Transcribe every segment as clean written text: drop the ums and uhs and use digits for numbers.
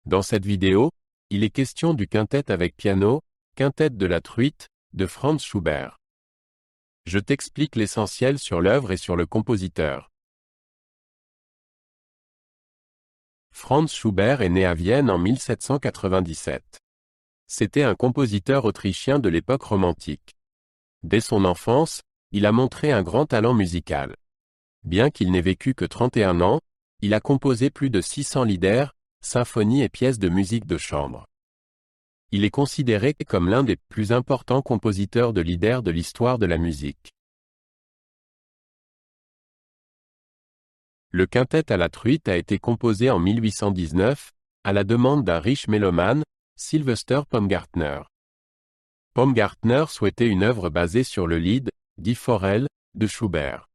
Dans cette vidéo, il est question du quintet avec piano, Quintet de la Truite, de Franz Schubert. Je t'explique l'essentiel sur l'œuvre et sur le compositeur. Franz Schubert est né à Vienne en 1797. C'était un compositeur autrichien de l'époque romantique. Dès son enfance, il a montré un grand talent musical. Bien qu'il n'ait vécu que 31 ans, il a composé plus de 600 lieder, symphonies et pièces de musique de chambre. Il est considéré comme l'un des plus importants compositeurs de lieder de l'histoire de la musique. Le quintet à la truite a été composé en 1819, à la demande d'un riche mélomane, Sylvester Baumgartner. Baumgartner souhaitait une œuvre basée sur le Lied, Die Forelle, de Schubert.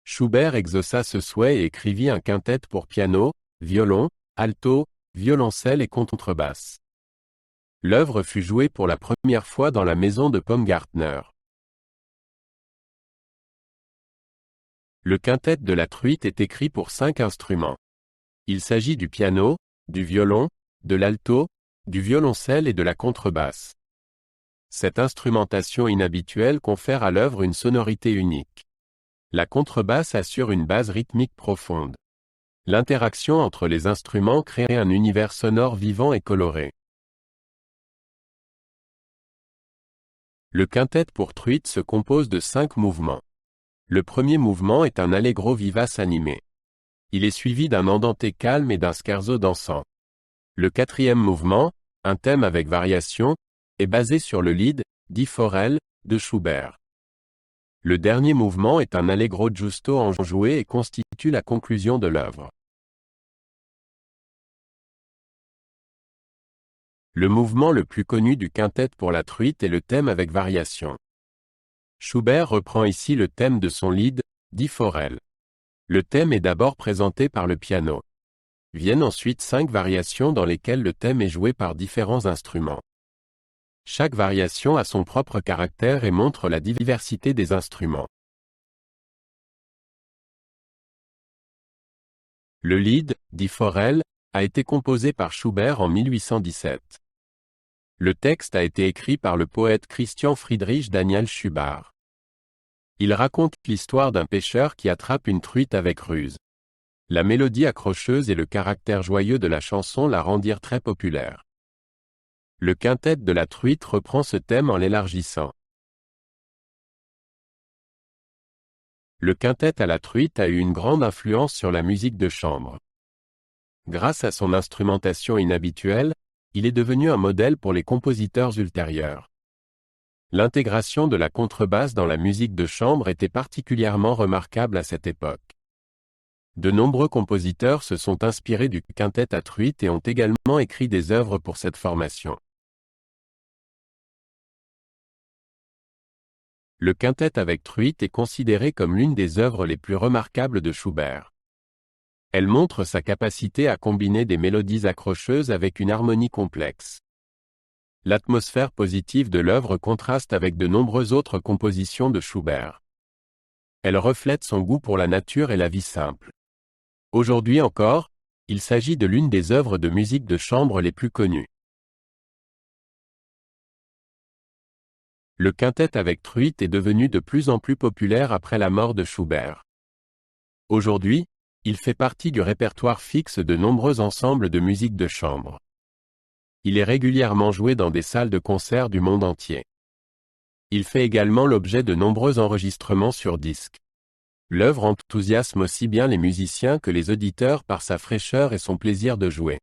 Schubert exauça ce souhait et écrivit un quintet pour piano, violon, alto, violoncelle et contrebasse. L'œuvre fut jouée pour la première fois dans la maison de Baumgartner. Le quintet de la truite est écrit pour 5 instruments. Il s'agit du piano, du violon, de l'alto, du violoncelle et de la contrebasse. Cette instrumentation inhabituelle confère à l'œuvre une sonorité unique. La contrebasse assure une base rythmique profonde. L'interaction entre les instruments crée un univers sonore vivant et coloré. Le quintet pour truite se compose de 5 mouvements. Le premier mouvement est un allegro vivace animé. Il est suivi d'un andante calme et d'un scherzo dansant. Le quatrième mouvement, un thème avec variation, est basé sur le Lied, Die Forelle, de Schubert. Le dernier mouvement est un allegro giusto enjoué et constitue la conclusion de l'œuvre. Le mouvement le plus connu du quintet pour la truite est le thème avec variation. Schubert reprend ici le thème de son Lied, Die Forelle. Le thème est d'abord présenté par le piano. Viennent ensuite 5 variations dans lesquelles le thème est joué par différents instruments. Chaque variation a son propre caractère et montre la diversité des instruments. Le Lied, Die Forelle, a été composé par Schubert en 1817. Le texte a été écrit par le poète Christian Friedrich Daniel Schubart. Il raconte l'histoire d'un pêcheur qui attrape une truite avec ruse. La mélodie accrocheuse et le caractère joyeux de la chanson la rendirent très populaire. Le quintet de la truite reprend ce thème en l'élargissant. Le quintet à la truite a eu une grande influence sur la musique de chambre. Grâce à son instrumentation inhabituelle, il est devenu un modèle pour les compositeurs ultérieurs. L'intégration de la contrebasse dans la musique de chambre était particulièrement remarquable à cette époque. De nombreux compositeurs se sont inspirés du quintet à truite et ont également écrit des œuvres pour cette formation. Le quintet avec truite est considéré comme l'une des œuvres les plus remarquables de Schubert. Elle montre sa capacité à combiner des mélodies accrocheuses avec une harmonie complexe. L'atmosphère positive de l'œuvre contraste avec de nombreuses autres compositions de Schubert. Elle reflète son goût pour la nature et la vie simple. Aujourd'hui encore, il s'agit de l'une des œuvres de musique de chambre les plus connues. Le quintet avec truite est devenu de plus en plus populaire après la mort de Schubert. Aujourd'hui, il fait partie du répertoire fixe de nombreux ensembles de musique de chambre. Il est régulièrement joué dans des salles de concert du monde entier. Il fait également l'objet de nombreux enregistrements sur disque. L'œuvre enthousiasme aussi bien les musiciens que les auditeurs par sa fraîcheur et son plaisir de jouer.